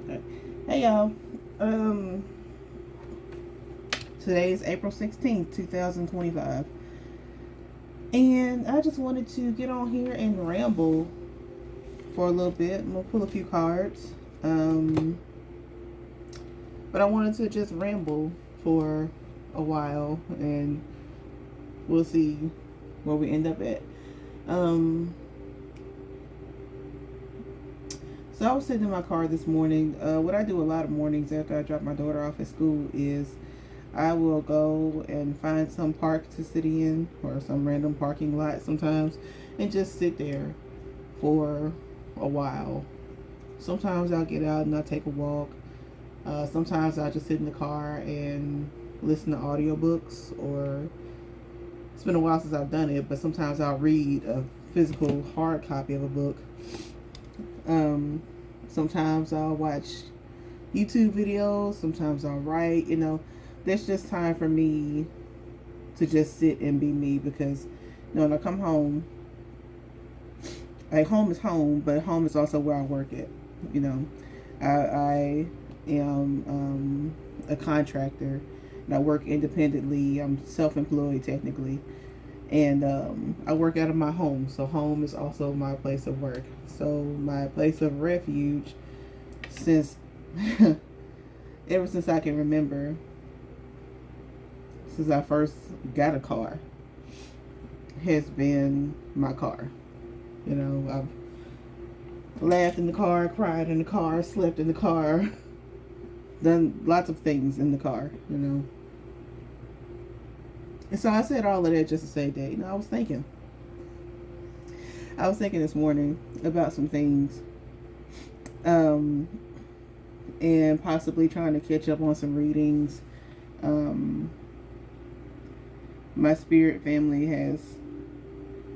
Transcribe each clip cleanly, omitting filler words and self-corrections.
Okay. Hey y'all. Um Today is April 16th, 2025. And I just wanted to get on here and ramble for a little bit. I'm gonna pull a few cards. Um but I wanted to just ramble for a while and we'll see where we end up at. Um so I was sitting in my car this morning. What I do a lot of mornings after I drop my daughter off at school is I will go and find some park to sit in or some random parking lot sometimes and just sit there for a while. Sometimes I'll get out and I'll take a walk. Sometimes I'll just sit in the car and listen to audiobooks, or it's been a while since I've done it, but sometimes I'll read a physical hard copy of a book. Sometimes I'll watch YouTube videos. Sometimes I'll write. There's just time for me to just sit and be me because, when I come home, like home is home, but home is also where I work at. I am a contractor and I work independently. I'm self-employed technically, and I work out of my home. So home is also my place of work. So my place of refuge, since ever since I can remember, since I first got a car, has been my car. I've laughed in the car, cried in the car, slept in the car, done lots of things in the car, And so I said all of that just to say that, I was thinking this morning about some things, and possibly trying to catch up on some readings. My spirit family has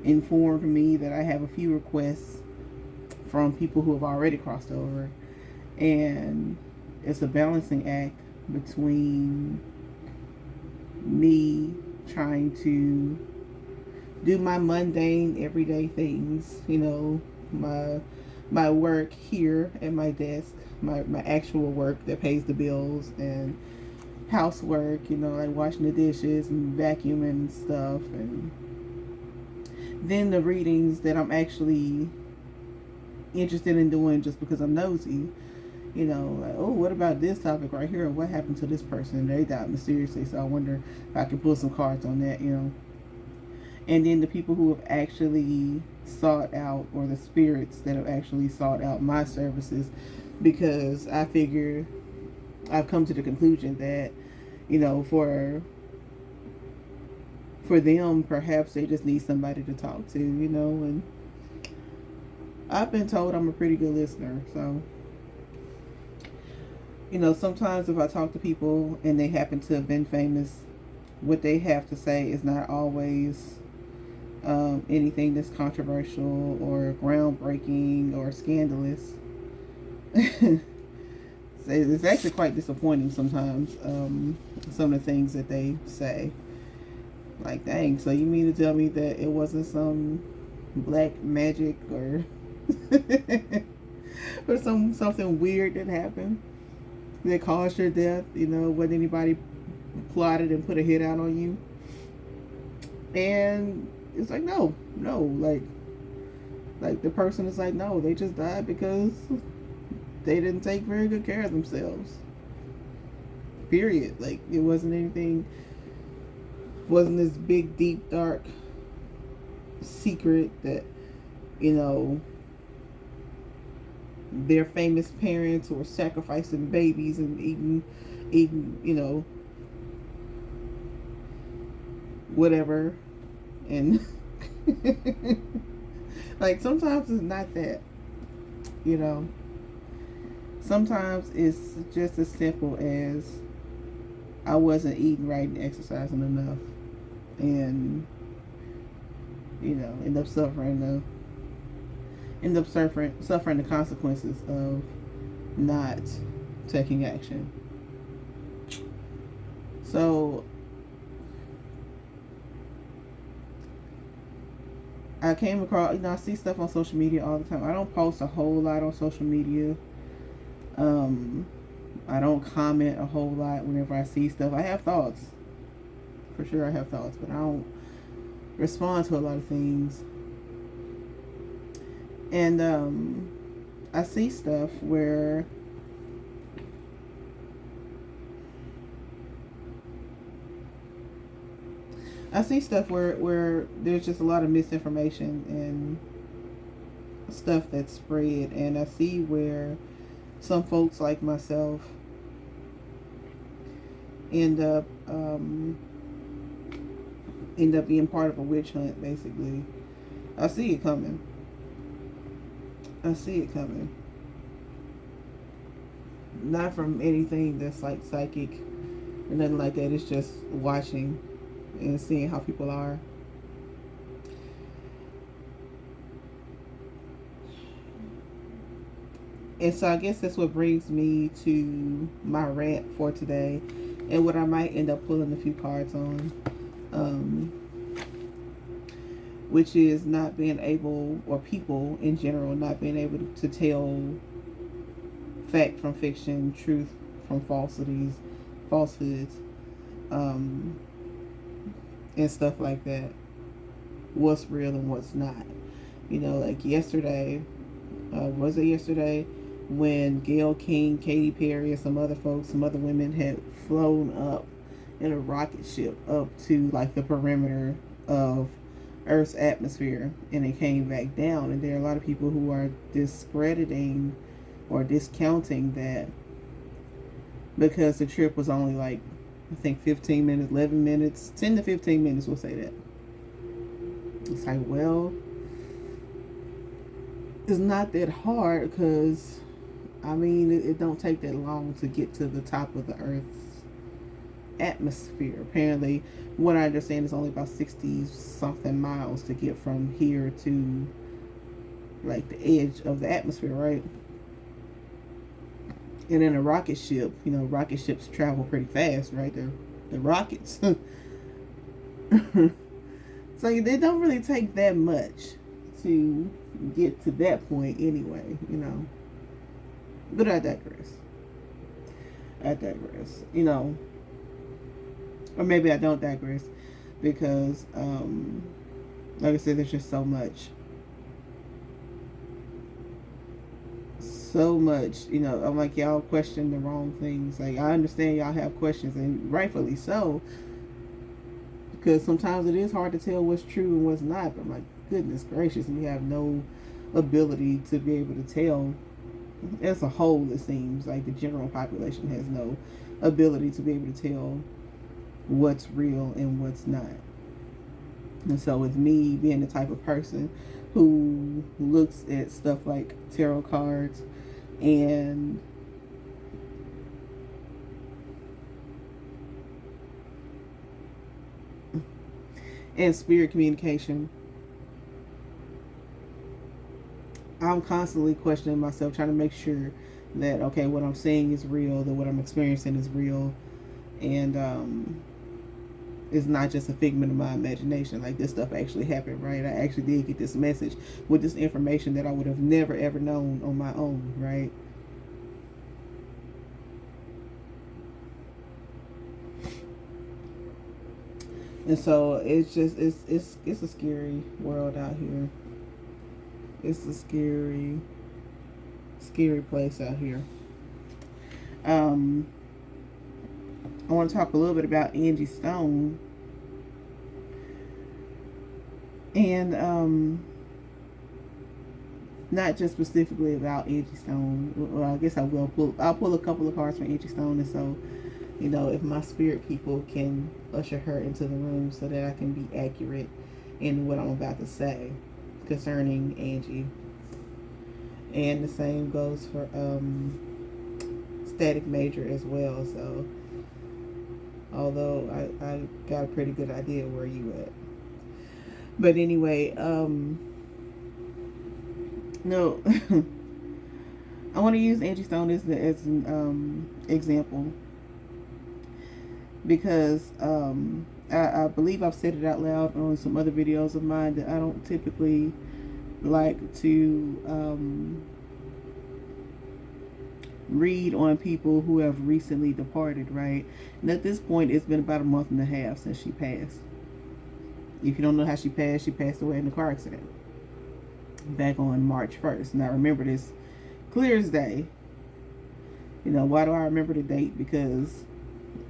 informed me that I have a few requests from people who have already crossed over, and it's a balancing act between me trying to do my mundane everyday things, my work here at my desk, my actual work that pays the bills, and housework, like washing the dishes and vacuuming and stuff, and then the readings that I'm actually interested in doing just because I'm nosy. Like, oh, what about this topic right here? What happened to this person? They died mysteriously, so I wonder if I can pull some cards on that, And then the people who have actually sought out, or the spirits that have actually sought out my services, because I figure I've come to the conclusion that, for them, perhaps they just need somebody to talk to, and I've been told I'm a pretty good listener, so sometimes if I talk to people and they happen to have been famous, what they have to say is not always anything that's controversial or groundbreaking or scandalous. It's actually quite disappointing sometimes, some of the things that they say. Like, dang, so you mean to tell me that it wasn't some black magic or or something weird that happened that caused your death? Wasn't anybody plotted and put a hit out on you? And it's like, no, like the person is like, no, they just died because they didn't take very good care of themselves. Period. Like, it wasn't this big, deep, dark secret that, their famous parents were sacrificing babies and eating, whatever. And like, sometimes it's not that, sometimes it's just as simple as I wasn't eating right and exercising enough, and end up suffering the consequences of not taking action. So I came across, I see stuff on social media all the time. I don't post a whole lot on social media. Um, I don't comment a whole lot whenever I see stuff. I have thoughts. For sure I have thoughts, but I don't respond to a lot of things. And I see stuff where where there's just a lot of misinformation and stuff that's spread, and I see where some folks like myself end up being part of a witch hunt. Basically, I see it coming. I see it coming. Not from anything that's like psychic or nothing like that. It's just watching and seeing how people are. And so I guess that's what brings me to my rant for today, and what I might end up pulling a few cards on, which is not being able, or people in general, not being able to tell fact from fiction, truth from falsehoods, and stuff like that. What's real and what's not. You know, like yesterday, was it yesterday, when Gayle King, Katy Perry, and some other folks, some other women had flown up in a rocket ship up to like the perimeter of Earth's atmosphere, and it came back down. And there are a lot of people who are discrediting or discounting that because the trip was only like, I think 15 minutes, 11 minutes, 10 to 15 minutes, we'll say that. It's like, well, it's not that hard, because I mean, it don't take that long to get to the top of the Earth's atmosphere. Apparently, what I understand is only about 60 something miles to get from here to like the edge of the atmosphere, right? And in a rocket ship, you know, rocket ships travel pretty fast, right? They're rockets. So they don't really take that much to get to that point anyway, you know. But I digress. You know. Or maybe I don't digress, because like I said, there's just so much, you know. I'm like, y'all question the wrong things. Like, I understand y'all have questions, and rightfully so, because sometimes it is hard to tell what's true and what's not. But my goodness gracious, we have no ability to be able to tell. As a whole, it seems like the general population has no ability to be able to tell what's real and what's not. And so with me being the type of person who looks at stuff like tarot cards and spirit communication, I'm constantly questioning myself, trying to make sure that, okay, what I'm saying is real, that what I'm experiencing is real, and it's not just a figment of my imagination. Like, this stuff actually happened, right? I actually did get this message with this information that I would have never ever known on my own, right? And so it's just it's a scary world out here. It's a scary place out here. I want to talk a little bit about Angie Stone, and not just specifically about Angie Stone. Well, I guess I'll pull a couple of cards from Angie Stone, and so, you know, if my spirit people can usher her into the room so that I can be accurate in what I'm about to say concerning Angie. And the same goes for Static Major as well. So, although I got a pretty good idea where you at. But anyway, no, I want to use Angie Stone as an example, because I believe I've said it out loud on some other videos of mine that I don't typically like to read on people who have recently departed, right? And at this point, it's been about a month and a half since she passed. If you don't know how she passed away in a car accident back on March 1st. And I remember this clear as day. You know, why do I remember the date? Because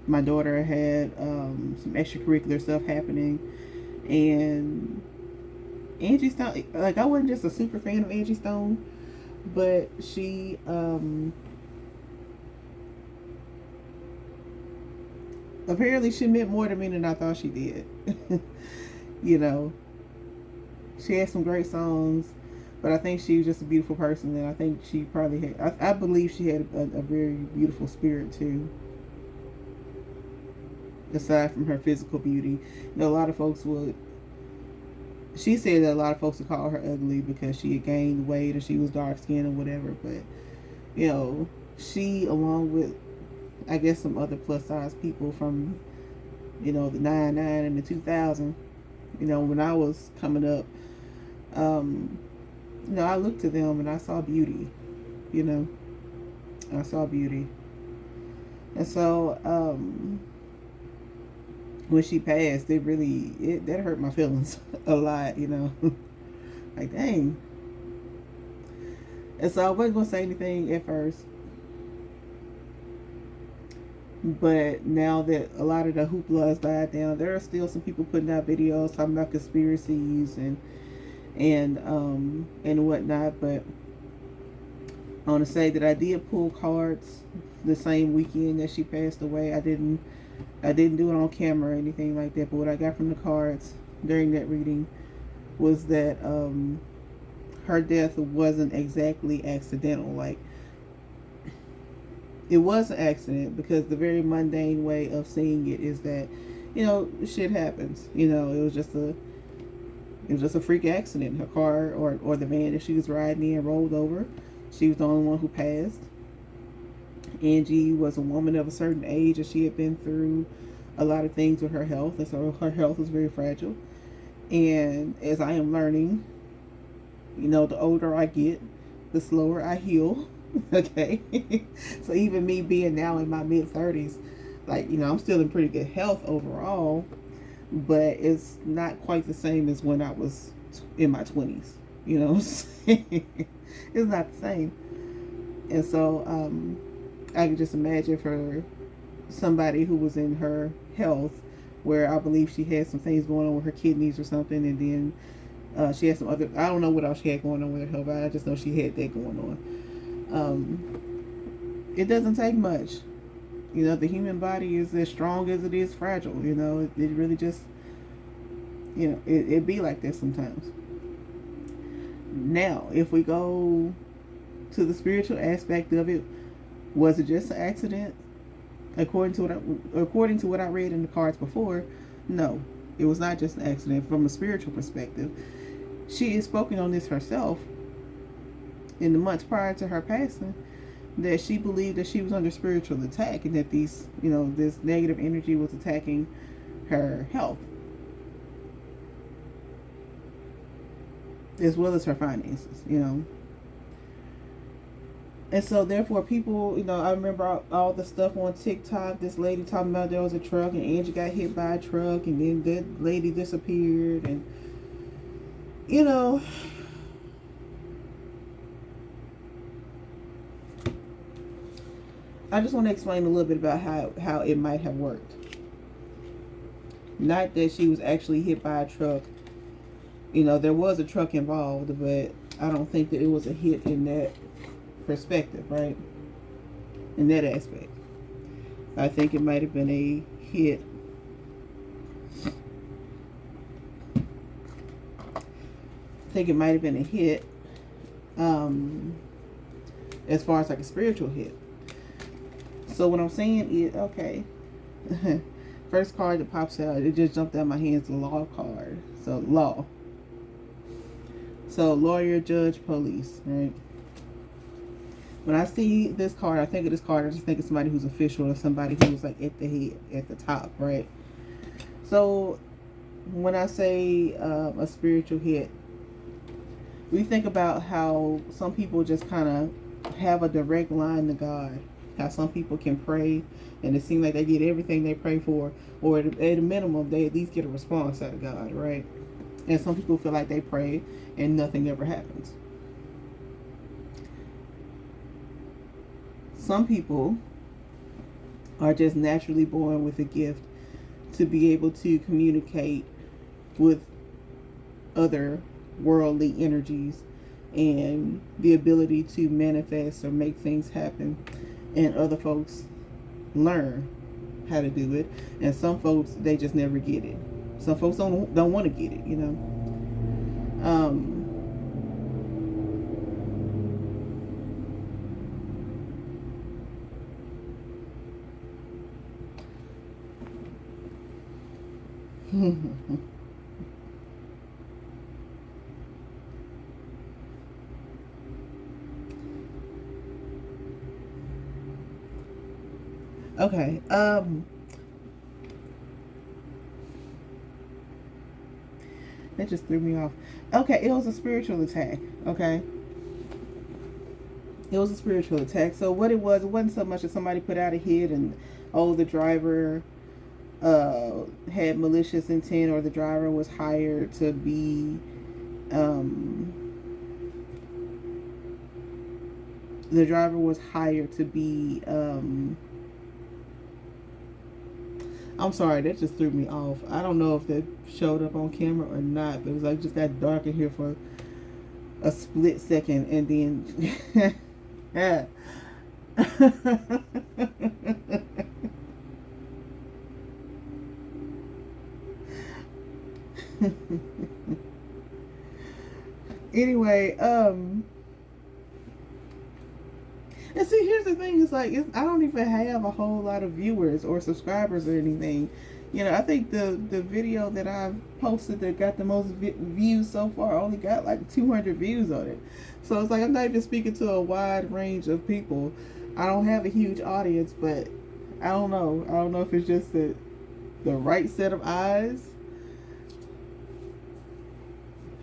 my daughter had some extracurricular stuff happening, and Angie Stone, like, I wasn't just a super fan of Angie Stone, but she apparently she meant more to me than I thought she did. You know, she had some great songs, but I think she was just a beautiful person, and I think she probably had, I believe she had a very beautiful spirit too, aside from her physical beauty. You know, a lot of folks would, she said that a lot of folks would call her ugly because she had gained weight or she was dark skinned or whatever, but, you know, she, along with, I guess, some other plus size people from, you know, the 99 and the 2000, you know, when I was coming up, you know, I looked to them and I saw beauty, you know, I saw beauty. And so, when she passed, that hurt my feelings a lot, you know, like, dang. And so I wasn't going to say anything at first, but now that a lot of the hoopla has died down, there are still some people putting out videos talking about conspiracies and whatnot. But I want to say that I did pull cards the same weekend that she passed away. I didn't do it on camera or anything like that. But what I got from the cards during that reading was that her death wasn't exactly accidental. Like, it was an accident, because the very mundane way of seeing it is that, you know, shit happens. You know, it was just a freak accident. Her car or the van that she was riding in rolled over. She was the only one who passed. Angie was a woman of a certain age, and she had been through a lot of things with her health, and so her health was very fragile. And as I am learning, you know, the older I get, the slower I heal. Okay. So even me being now in my mid-30s, like, you know, I'm still in pretty good health overall, but it's not quite the same as when I was in my 20s. You know what I'm saying? It's not the same. And so I can just imagine for somebody who was in her health, where I believe she had some things going on with her kidneys or something, and then she had some other, I don't know what else she had going on with her health, but I just know she had that going on. It doesn't take much. You know, the human body is as strong as it is fragile. You know, it really just, you know, it be like that sometimes. Now, if we go to the spiritual aspect of it, was it just an accident? According to what I read in the cards before, no, it was not just an accident. From a spiritual perspective, she is spoken on this herself in the months prior to her passing, that she believed that she was under spiritual attack, and that these, you know, this negative energy was attacking her health as well as her finances, you know. And so therefore people, you know, I remember all the stuff on TikTok, this lady talking about there was a truck and Angie got hit by a truck, and then that lady disappeared, and, you know, I just want to explain a little bit about how it might have worked. Not that she was actually hit by a truck. You know, there was a truck involved, but I don't think that it was a hit in that perspective, right? In that aspect. I think it might have been a hit. I think it might have been a hit as far as like a spiritual hit. So what I'm saying is, okay, first card that pops out, it just jumped out of my hands, the law card. So law. So lawyer, judge, police, right? When I see this card, I think of this card, I just think of somebody who's official, or somebody who's like at the head, at the top, right? So when I say a spiritual hit, we think about how some people just kind of have a direct line to God. How some people can pray and it seems like they get everything they pray for, or at a minimum, they at least get a response out of God, right? And some people feel like they pray and nothing ever happens. Some people are just naturally born with a gift to be able to communicate with other worldly energies and the ability to manifest or make things happen, and other folks learn how to do it, and some folks they just never get it. Some folks don't want to get it, you know. Okay. That just threw me off. Okay, it was a spiritual attack. Okay. It was a spiritual attack. So what it wasn't so much that somebody put out a hit and the driver had malicious intent, or the driver was hired to be the driver was hired to be I'm sorry, that just threw me off. I don't know if that showed up on camera or not, but it was like just got dark in here for a split second, and then yeah. Anyway, and see, here's the thing: it's like I don't even have a whole lot of viewers or subscribers or anything. You know, I think the video that I've posted that got the most views so far only got like 200 views on it. So it's like I'm not even speaking to a wide range of people. I don't have a huge audience, but I don't know. I don't know if it's just the right set of eyes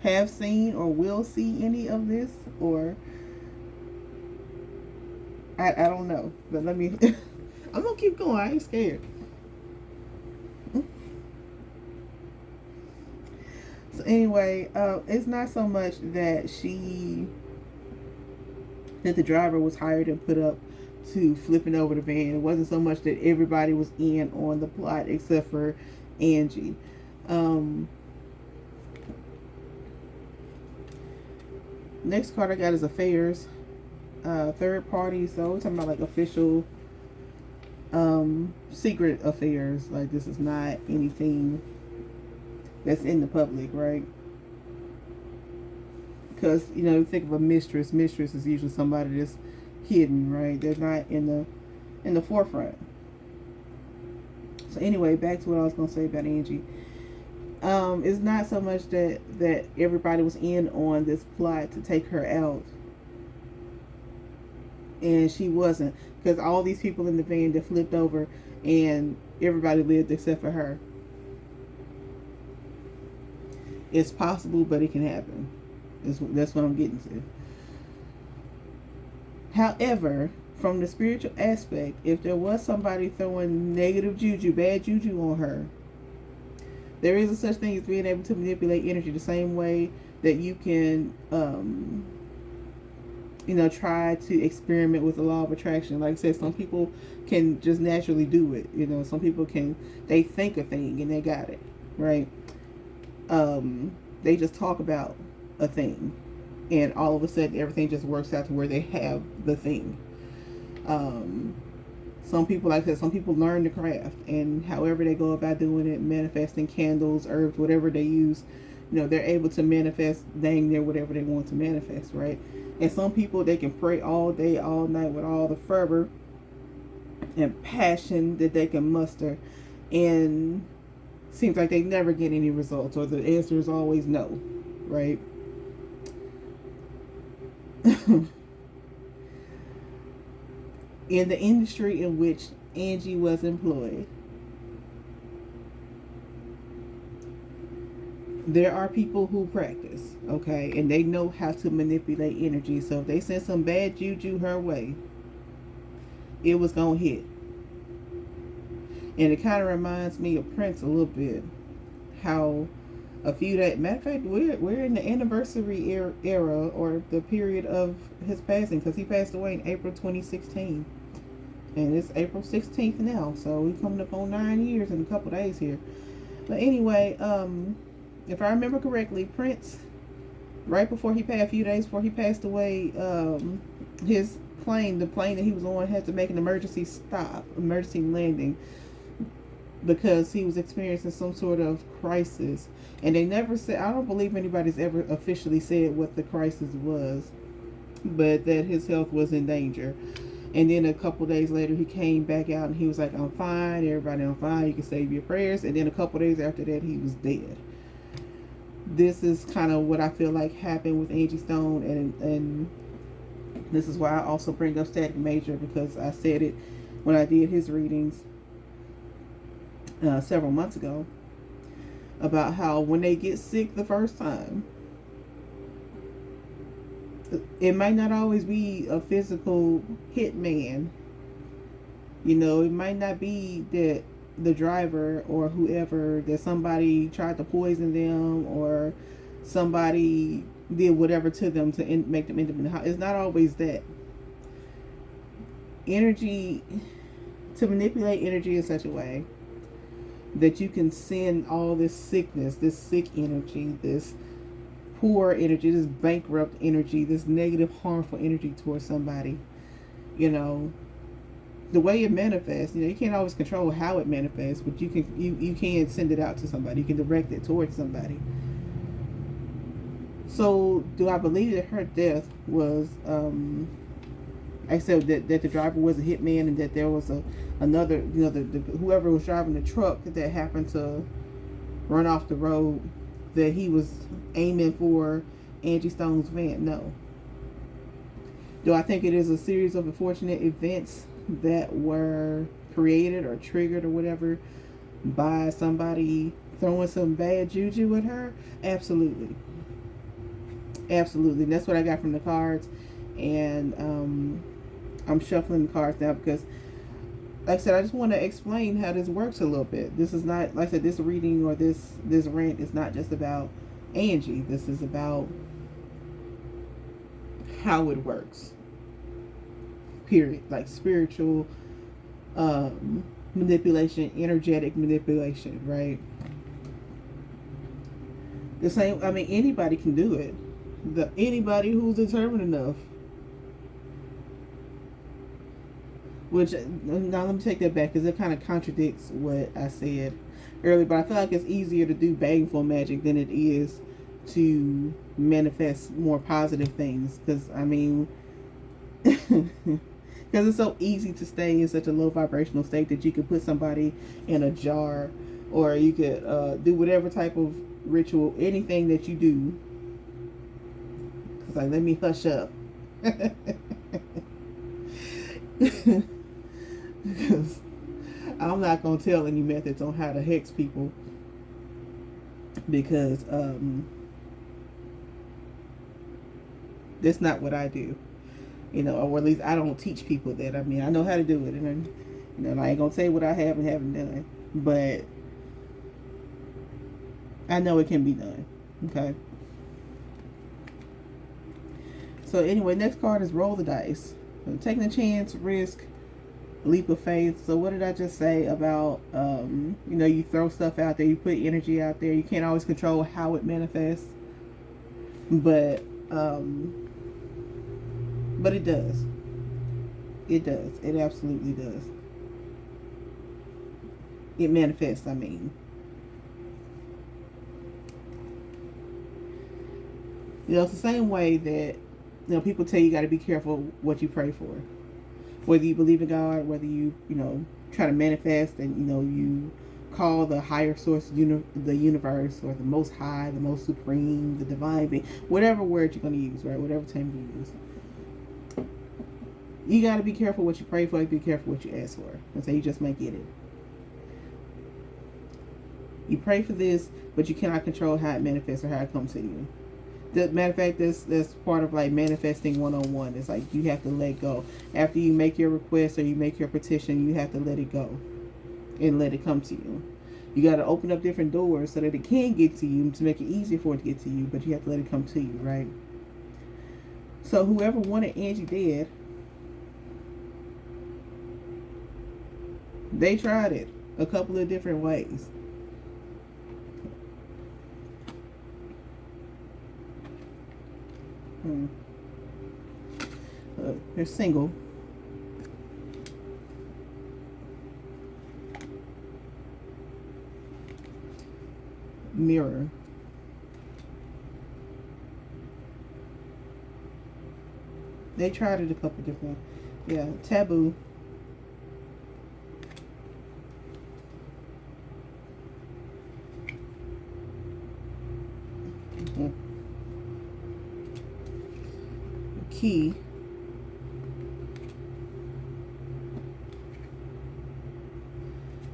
have seen or will see any of this, or I don't know. But let me I'm gonna keep going. I ain't scared. So anyway, it's not so much that the driver was hired and put up to flipping over the van. It wasn't so much that everybody was in on the plot except for Angie. Next card I got is affairs. Third party, so we're talking about like official secret affairs. Like this is not anything that's in the public, right? Because you know, think of a mistress. Mistress is usually somebody that's hidden, right? They're not in the forefront. So anyway, back to what I was gonna say about Angie. It's not so much that everybody was in on this plot to take her out, and she wasn't, because all these people in the van that flipped over and everybody lived except for her. It's possible, but it can happen. That's what I'm getting to. However, from the spiritual aspect, if there was somebody throwing negative juju, bad juju on her, there is a such thing as being able to manipulate energy the same way that you can try to experiment with the law of attraction. Like I said, some people can just naturally do it. You know, some people they think a thing and they got it, right? They just talk about a thing and all of a sudden everything just works out to where they have the thing. Some people, like I said, some people learn the craft, and however they go about doing it, manifesting candles, herbs, whatever they use, they're able to manifest dang near whatever they want to manifest, right? And some people, they can pray all day, all night with all the fervor and passion that they can muster, and seems like they never get any results, or the answer is always no, right? In the industry in which Angie was employed, there are people who practice, okay, and they know how to manipulate energy. So if they send some bad juju her way, it was gonna hit. And it kind of reminds me of Prince a little bit. How a few days, matter of fact, we're in the anniversary era or the period of his passing, because he passed away in April 2016, and it's April 16th now, so we're coming up on 9 years in a couple days here. But anyway, if I remember correctly, Prince, right before he passed, a few days before he passed away, his plane, the plane that he was on, had to make an emergency stop, emergency landing, because he was experiencing some sort of crisis. And they never said, I don't believe anybody's ever officially said what the crisis was, but that his health was in danger. And then a couple days later, he came back out and he was like, I'm fine, everybody, I'm fine, you can save your prayers. And then a couple days after that, he was dead. This is kind of what I feel like happened with Angie Stone, and this is why I also bring up Static Major, because I said it when I did his readings several months ago, about how when they get sick the first time, it might not always be a physical hitman. You know, it might not be that the driver or whoever, that somebody tried to poison them or somebody did whatever to them to make them end up in the house. It's not always that. Energy, to manipulate energy in such a way that you can send all this sickness, this sick energy, this poor energy, this bankrupt energy, this negative, harmful energy towards somebody. You know, the way it manifests, you know, you can't always control how it manifests, but you can send it out to somebody. You can direct it towards somebody. So, do I believe that her death was, except that the driver was a hitman, and that there was another, you know, the whoever was driving the truck that happened to run off the road, that he was aiming for Angie Stone's van? No. Do I think it is a series of unfortunate events that were created or triggered or whatever by somebody throwing some bad juju at her? Absolutely. Absolutely. And that's what I got from the cards. And I'm shuffling the cards now because, like I said, I just want to explain how this works a little bit. This is not, like I said, this reading or this rant is not just about Angie. This is about how it works. Period. Like spiritual manipulation, energetic manipulation, right? The same, I mean, anybody can do it. Anybody who's determined enough. Which, now let me take that back, because it kind of contradicts what I said earlier. But I feel like it's easier to do baneful magic than it is to manifest more positive things. Because, I mean, because it's so easy to stay in such a low vibrational state that you could put somebody in a jar, or you could do whatever type of ritual, anything that you do. It's like, let me hush up. Because I'm not going to tell any methods on how to hex people, because that's not what I do, you know, or at least I don't teach people that. I mean, I know how to do it, and you know, I ain't going to say what I have and haven't done, but I know it can be done. Okay. So anyway, next card is roll the dice. So taking a chance, risk, leap of faith. So what did I just say about, you know, you throw stuff out there, you put energy out there. You can't always control how it manifests, but it does. It does. It absolutely does. It manifests, I mean. You know, it's the same way that, you know, people tell you got to be careful what you pray for. Whether you believe in God, whether you know, try to manifest and, you know, you call the higher source, the universe, or the most high, the most supreme, the divine being, whatever word you're going to use, right? Whatever term you use. You got to be careful what you pray for, be careful what you ask for. And so you just might get it. You pray for this, but you cannot control how it manifests or how it comes to you. The matter of fact, that's part of like manifesting 101. It's like you have to let go. After you make your request or you make your petition, you have to let it go and let it come to you. You got to open up different doors so that it can get to you to make it easier for it to get to you, but you have to let it come to you, right? So whoever wanted Angie dead, they tried it a couple of different ways. They're single. Mirror. They tried it a couple different. Yeah, taboo. Key.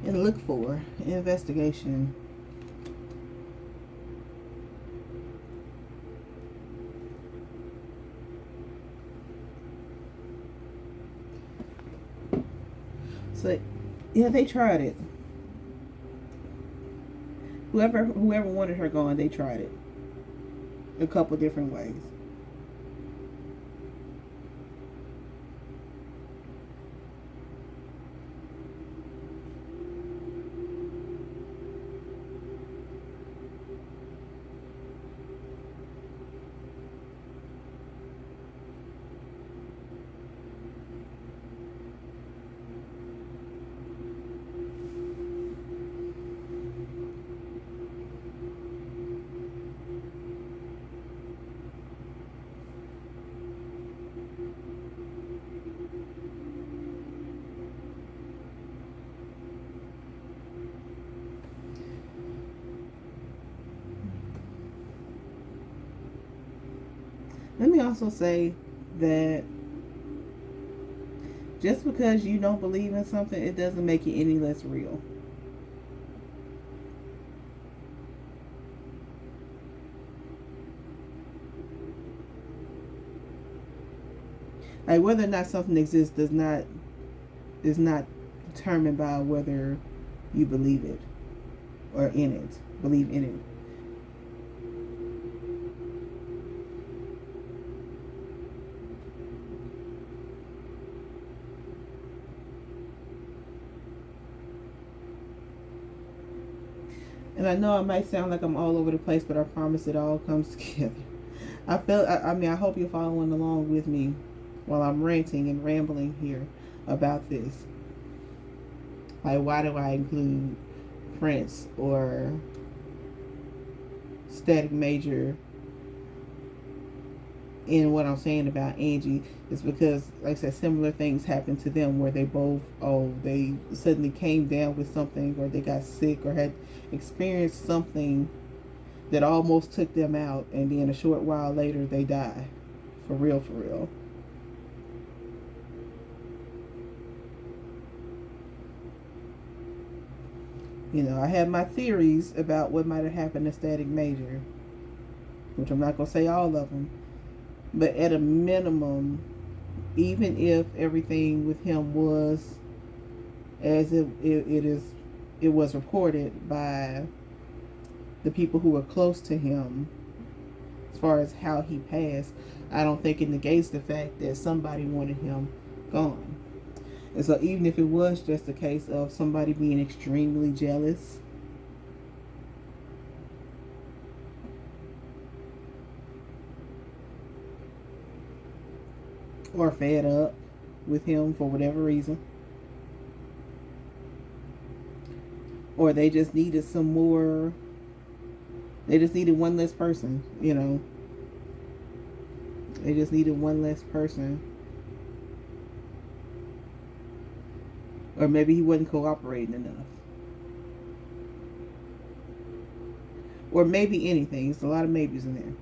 And look for investigation. So, yeah, they tried it. Whoever wanted her gone, they tried it a couple different ways. Let me also say that just because you don't believe in something, it doesn't make it any less real. Like whether or not something exists is not determined by whether you believe it or in it, believe in it. And I know I might sound like I'm all over the place, but I promise it all comes together. I hope you're following along with me while I'm ranting and rambling here about this. Like, why do I include Prince or Static Major in what I'm saying about Angie? Is because, like I said, similar things happened to them where they both, they suddenly came down with something, or they got sick, or had experienced something that almost took them out, and then a short while later they die. For real, for real. You know, I have my theories about what might have happened to Static Major, which I'm not going to say all of them, but at a minimum, even if everything with him was as it was reported by the people who were close to him, as far as how he passed, I don't think it negates the fact that somebody wanted him gone. And so even if it was just a case of somebody being extremely jealous, or fed up with him for whatever reason, or they just needed some more, they just needed one less person, you know. They just needed one less person. Or maybe he wasn't cooperating enough. Or maybe anything. There's a lot of maybes in there.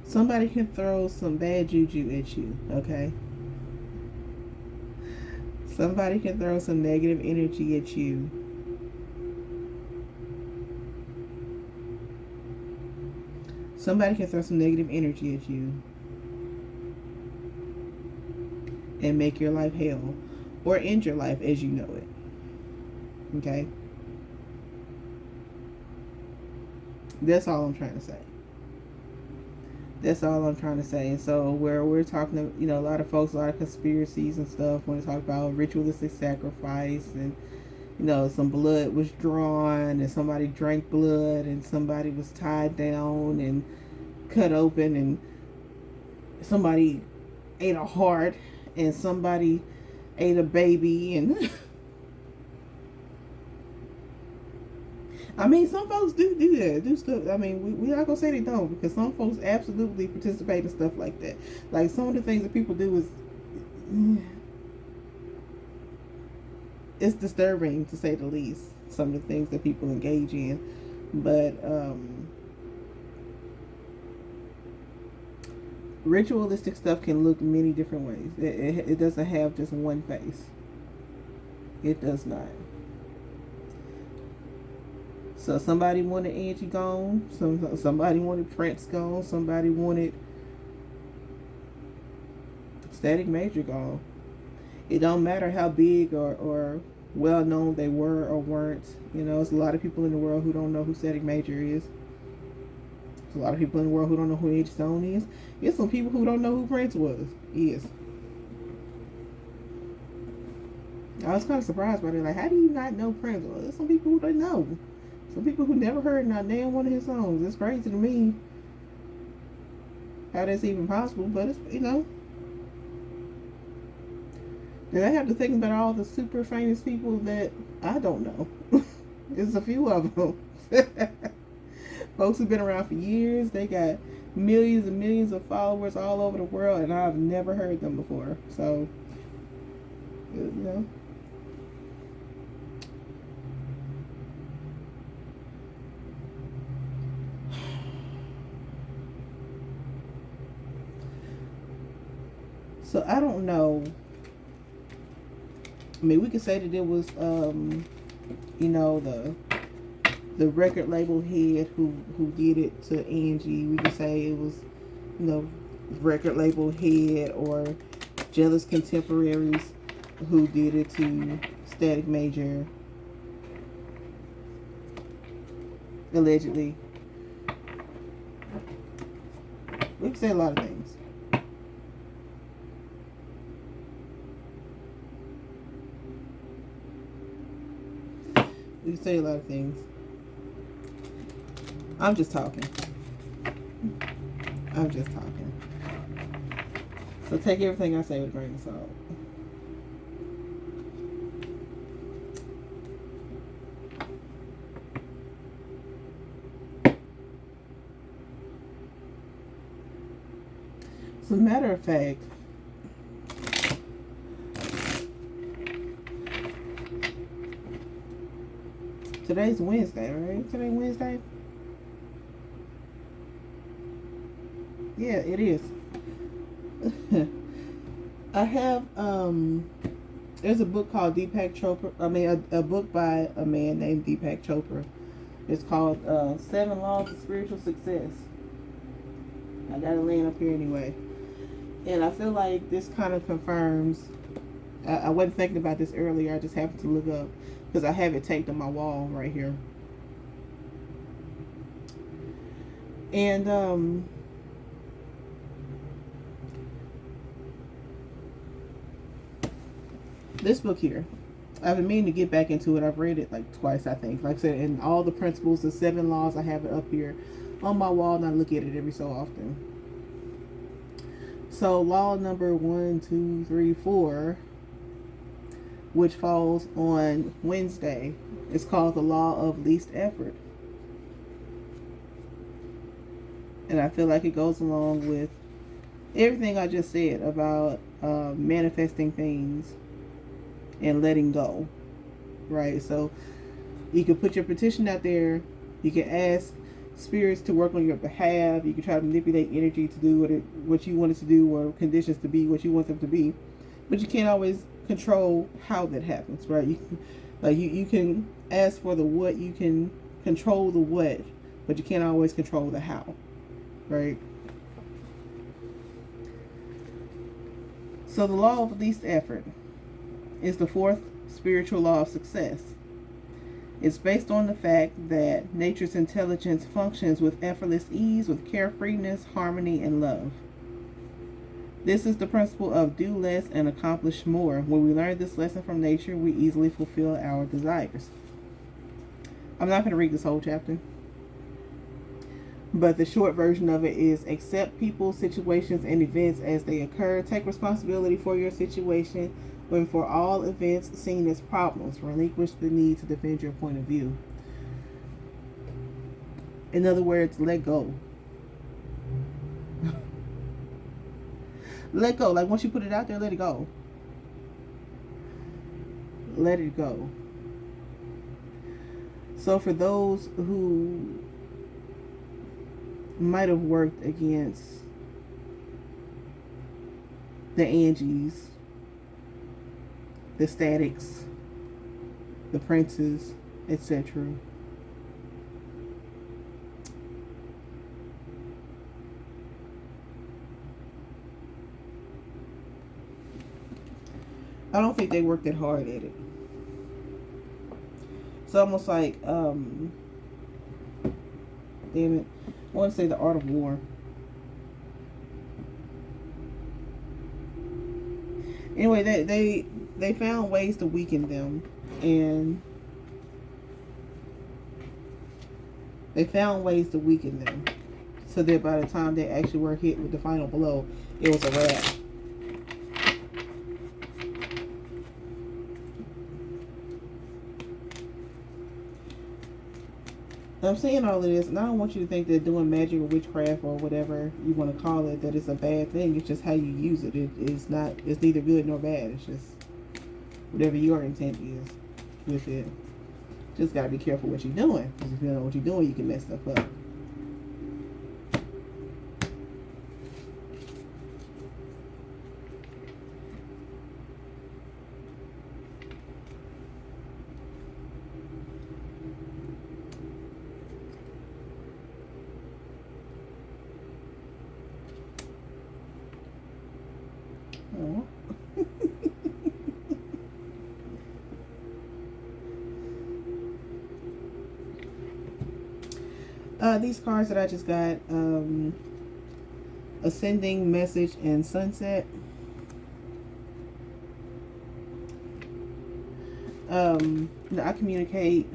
Somebody can throw some bad juju at you, okay? Somebody can throw some negative energy at you. Somebody can throw some negative energy at you and make your life hell or end your life as you know it. Okay? That's all I'm trying to say. That's all I'm trying to say. And so where we're talking to, a lot of folks, a lot of conspiracies and stuff when they talk about ritualistic sacrifice and, some blood was drawn and somebody drank blood and somebody was tied down and cut open and somebody ate a heart and somebody ate a baby and I mean, some folks do that, do stuff. I mean, we not gonna say they don't, because some folks absolutely participate in stuff like that. Like, some of the things that people do is, it's disturbing to say the least. Some of the things that people engage in, but ritualistic stuff can look many different ways. It doesn't have just one face. It does not. So somebody wanted Angie gone. Somebody wanted Prince gone. Somebody wanted Static Major gone. It don't matter how big or well known they were or weren't. There's a lot of people in the world who don't know who Static Major is. There's a lot of people in the world who don't know who Angie Stone is. There's some people who don't know who Prince is. I was kind of surprised by that. Like, how do you not know Prince? Well, there's some people who don't know. Some people who never heard not damn one of his songs. It's crazy to me how that's even possible, but it's, Then I have to think about all the super famous people that I don't know. There's a few of them. Folks who've been around for years. They got millions and millions of followers all over the world, and I've never heard them before. So, So I don't know. I mean, we could say that it was, the record label head who did it to Angie. We could say it was, record label head or jealous contemporaries who did it to Static Major. Allegedly. We could say a lot of things. We can say a lot of things. I'm just talking. So take everything I say with a grain of salt. As a matter of fact, today's Wednesday, right? Today Wednesday? Yeah, it is. I have, there's a book called Deepak Chopra. I mean, a book by a man named Deepak Chopra. It's called 7 Laws of Spiritual Success. I got it laying up here anyway. And I feel like this kind of confirms, I wasn't thinking about this earlier, I just happened to look up, because I have it taped on my wall right here. And this book here, I've been meaning to get back into it. I've read it like twice, I think. Like I said, and all the principles, the 7 laws, I have it up here on my wall, and I look at it every so often. So law number 1, 2, 3, 4, which falls on Wednesday, is called the law of least effort. And I feel like it goes along with everything I just said about manifesting things and letting go, right? So you can put your petition out there, you can ask, spirits to work on your behalf. You can try to manipulate energy to do what you want it to do, or conditions to be what you want them to be. But you can't always control how that happens, right? You can ask for the what, you can control the what, but you can't always control the how, right? So the law of least effort is the fourth spiritual law of success. It's based on the fact that nature's intelligence functions with effortless ease, with carefreeness, harmony, and love. This is the principle of do less and accomplish more. When we learn this lesson from nature, we easily fulfill our desires. I'm not going to read this whole chapter, but the short version of it is: accept people, situations, and events as they occur. Take responsibility for your situation when for all events seen as problems. Relinquish the need to defend your point of view. In other words, let go. Let go. Like, once you put it out there, let it go. Let it go. So for those who might have worked against the Angies, the Statics, the Princes, etc., I don't think they worked that hard at it. It's almost like, damn it, I want to say The Art of War. Anyway, they found ways to weaken them, and so that by the time they actually were hit with the final blow, it was a wrap. I'm saying all of this, and I don't want you to think that doing magic or witchcraft or whatever you want to call it, that it's a bad thing. It's just how you use it. It's neither good nor bad. It's just whatever your intent is with it. Just gotta be careful what you're doing, because if you don't know what you're doing, you can mess stuff up. These cards that I just got, Ascending, Message, and Sunset. I communicate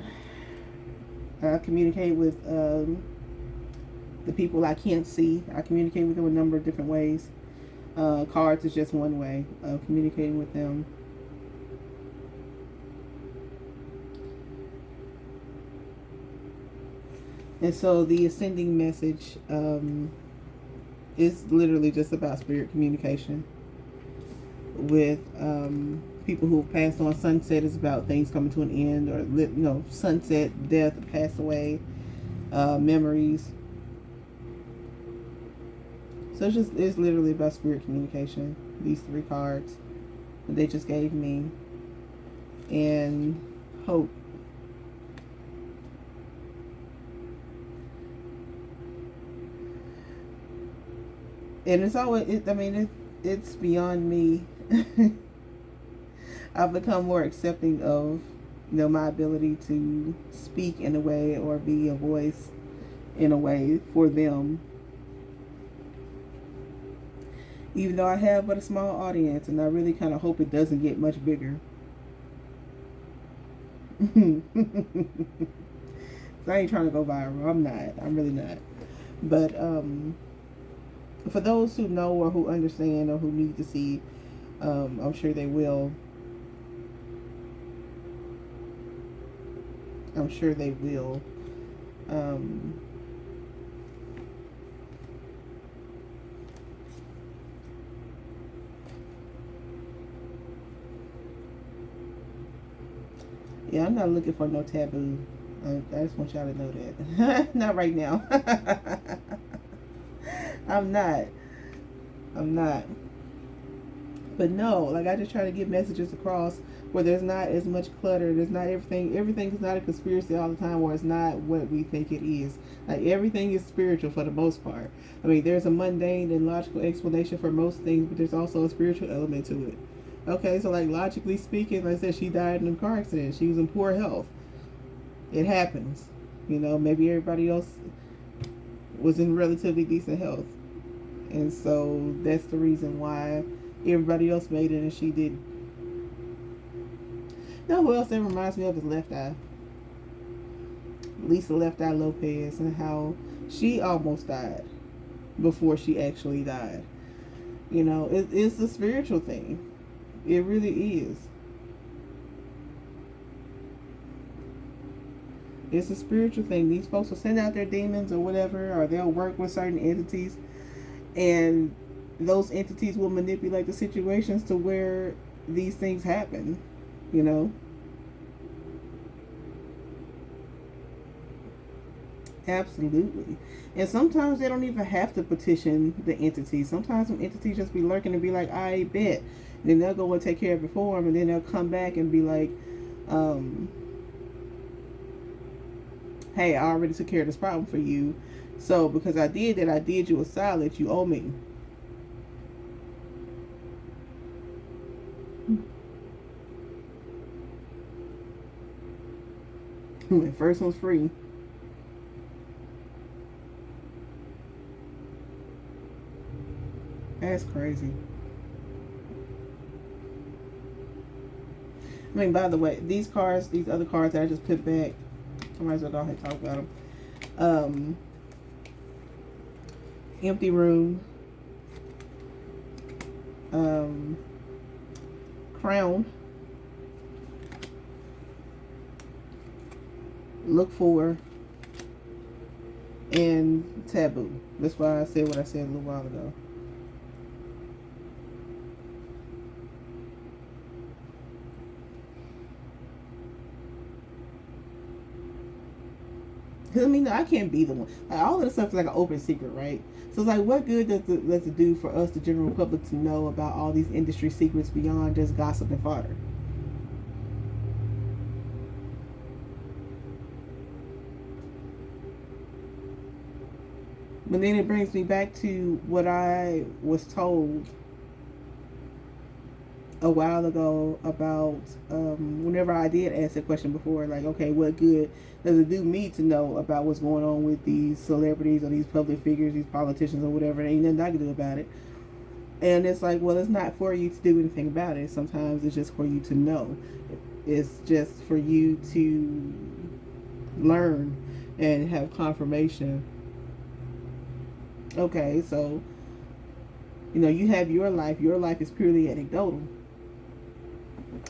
with the people I can't see. I communicate with them a number of different ways. Cards is just one way of communicating with them. And so the ascending message is literally just about spirit communication with people who have passed on. Sunset is about things coming to an end, or sunset, death, pass away, memories. So it's literally about spirit communication. These three cards that they just gave me, and hope. And it's always, it's beyond me. I've become more accepting of, my ability to speak in a way or be a voice in a way for them. Even though I have but a small audience, and I really kind of hope it doesn't get much bigger. So I ain't trying to go viral. I'm not. I'm really not. But, for those who know or who understand or who need to see, I'm sure they will. I'm sure they will. Yeah, I'm not looking for no taboo. I just want y'all to know that. Not right now. I'm not. I'm not. But no, like I just try to get messages across where there's not as much clutter. There's not everything. Everything's not a conspiracy all the time, or it's not what we think it is. Like everything is spiritual for the most part. I mean, there's a mundane and logical explanation for most things, but there's also a spiritual element to it. Okay, so like logically speaking, like I said, she died in a car accident. She was in poor health. It happens. You know, maybe everybody else was in relatively decent health. And so that's the reason why everybody else made it and she didn't. You know who else that reminds me of is Left Eye. Lisa Left Eye Lopez, and how she almost died before she actually died. You know, it's a spiritual thing. It really is. It's a spiritual thing. These folks will send out their demons or whatever, or they'll work with certain entities, and those entities will manipulate the situations to where these things happen, you know. Absolutely. And sometimes they don't even have to petition the entity. Sometimes some entities just be lurking and be like, I bet. And then they'll go and take care of it for them, and then they'll come back and be like, hey, I already took care of this problem for you. So because I did that, I did you a solid, you owe me. The first one's free. That's crazy. I mean, by the way, these cards, these other cards that I just put back, I might as well go ahead and talk about them. Empty room. Crown. Look for. And taboo. That's why I said what I said a little while ago. Because I mean, I can't be the one. Like, all of this stuff is like an open secret, right? So it's like, what good does it do for us, the general public, to know about all these industry secrets beyond just gossip and fodder? But then it brings me back to what I was told a while ago about whenever I did ask the question before, like, okay, what good does it do me to know about what's going on with these celebrities or these public figures, these politicians or whatever? There ain't nothing I can do about it. And it's like, well, it's not for you to do anything about it. Sometimes it's just for you to know. It's just for you to learn and have confirmation. Okay, so, you know, you have your life. Your life is purely anecdotal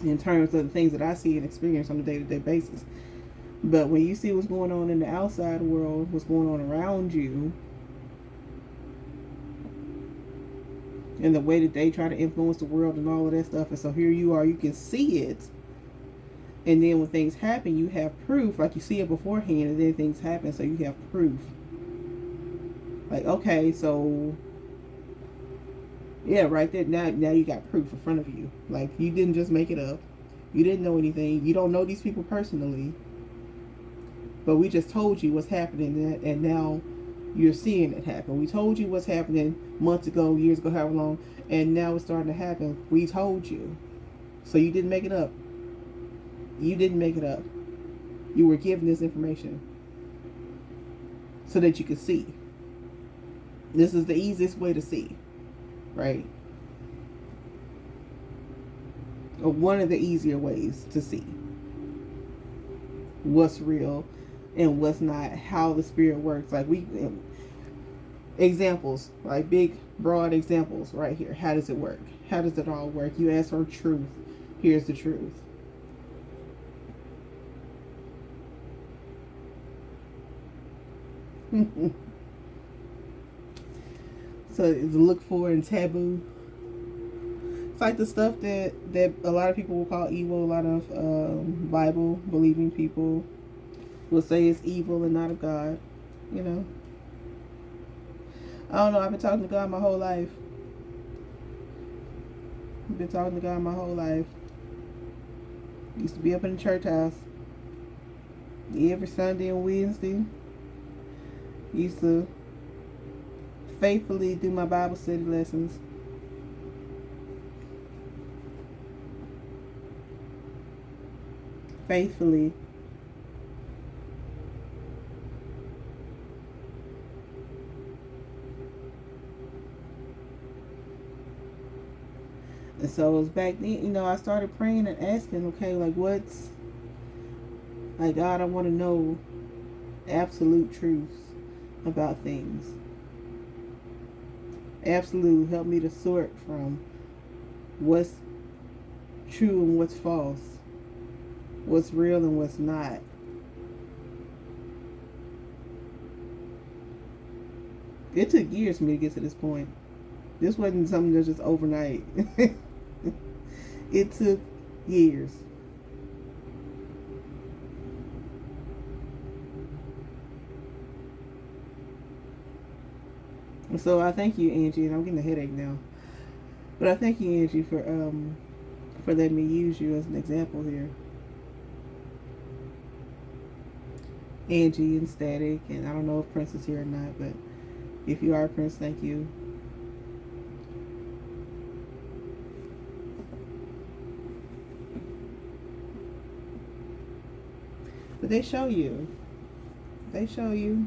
in terms of the things that I see and experience on a day-to-day basis. But when you see what's going on in the outside world, what's going on around you, and the way that they try to influence the world and all of that stuff, and so here you are, you can see it, and then when things happen, you have proof. Like, you see it beforehand, and then things happen, so you have proof. Like, okay, so yeah, right there, now you got proof in front of you. Like, you didn't just make it up. You didn't know anything. You don't know these people personally, but we just told you what's happening, and now you're seeing it happen. We told you what's happening months ago, years ago, however long, and now it's starting to happen. We told you. So you didn't make it up. You didn't make it up. You were given this information so that you could see. This is the easiest way to see, right? Or one of the easier ways to see what's real and what's not, how the spirit works. Like, we examples, like big broad examples right here. How does it work? How does it all work? You ask for truth. Here's the truth. So look for and taboo. It's like the stuff that a lot of people will call evil. A lot of Bible believing people will say it's evil and not of God. You know, I don't know. I've been talking to God my whole life. I've been talking to God my whole life. Used to be up in the church house every Sunday and Wednesday. Used to faithfully do my Bible study lessons. Faithfully. And so it was back then, I started praying and asking, okay, like what's, like, God, I want to know absolute truths about things. Absolute, help me to sort from what's true and what's false, what's real and what's not. It took years for me to get to this point. This wasn't something that was just overnight. It took years. So I thank you, Angie, and I'm getting a headache now. But I thank you, Angie, for letting me use you as an example here. Angie and Static, and I don't know if Prince is here or not, but if you are, Prince, thank you. But they show you. They show you.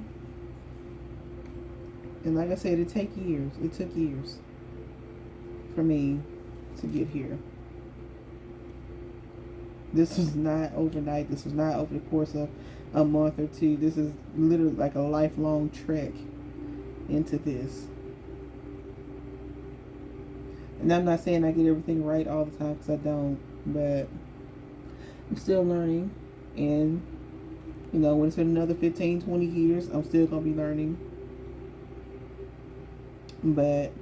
And like I said, it took years. It took years for me to get here. This was not overnight. This was not over the course of a month or two. This is literally like a lifelong trek into this. And I'm not saying I get everything right all the time, because I don't. But I'm still learning. And, when it's been another 15, 20 years, I'm still going to be learning. But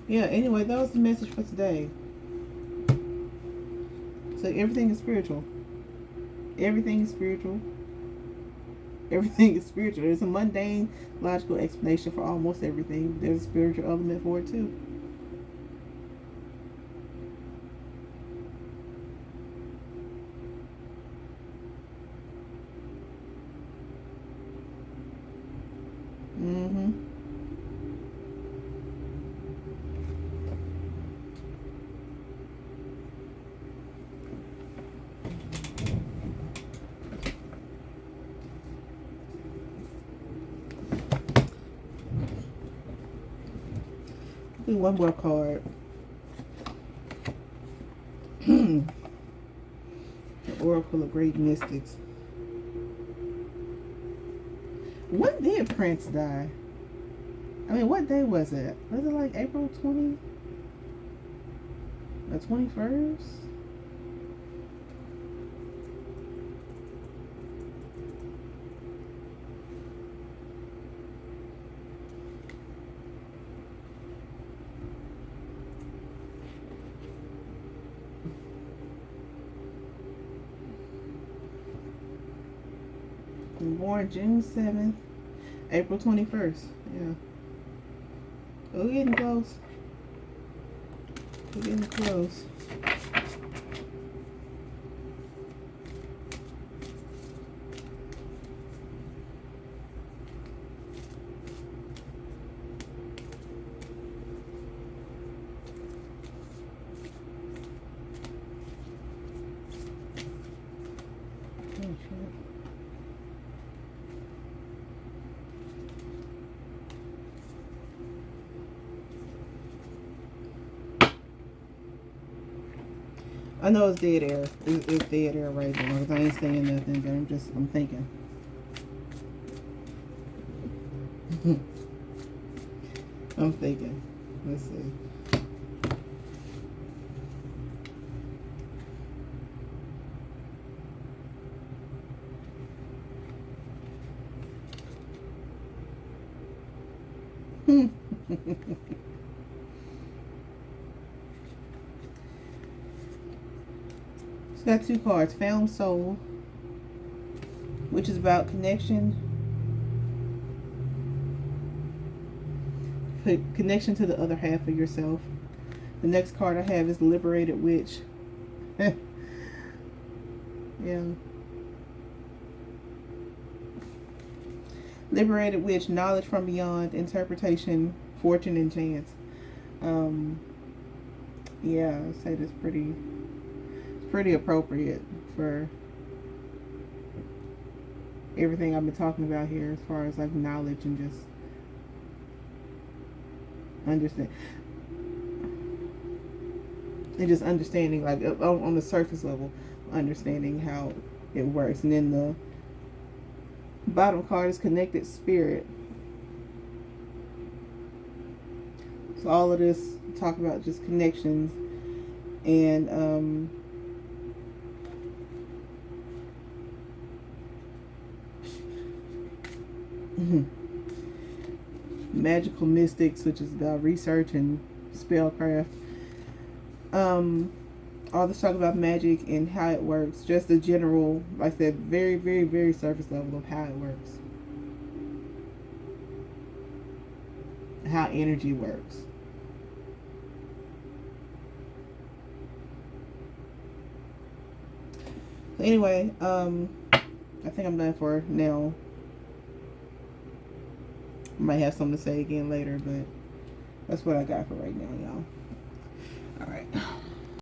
yeah, anyway, that was the message for today. So everything is spiritual. Everything is spiritual. Everything is spiritual. There's a mundane, logical explanation for almost everything. There's a spiritual element for it too. One more card. The Oracle of Great Mystics. When did Prince die? I mean, what day was it? Was it like April 20? The 21st? Born June 7th, April 21st. Yeah. We're getting close. We're getting close. I know it's dead air. It's dead air right now, because I ain't saying nothing, but I'm thinking. I'm thinking. Let's see. It's got two cards. Found Soul, which is about connection. Connection to the other half of yourself. The next card I have is Liberated Witch. Yeah. Liberated Witch, knowledge from beyond, interpretation, fortune, and chance. Yeah, I'd say that's pretty appropriate for everything I've been talking about here, as far as like knowledge and just understand and just understanding, like on the surface level, understanding how it works. And then the bottom card is Connected Spirit. So all of this talk about just connections and magical mystics, which is about research and spellcraft. All this talk about magic and how it works, just the general, like I said, very, very, very surface level of how it works, how energy works. So anyway, I think I'm done for now. I might have something to say again later, but that's what I got for right now, y'all. All right.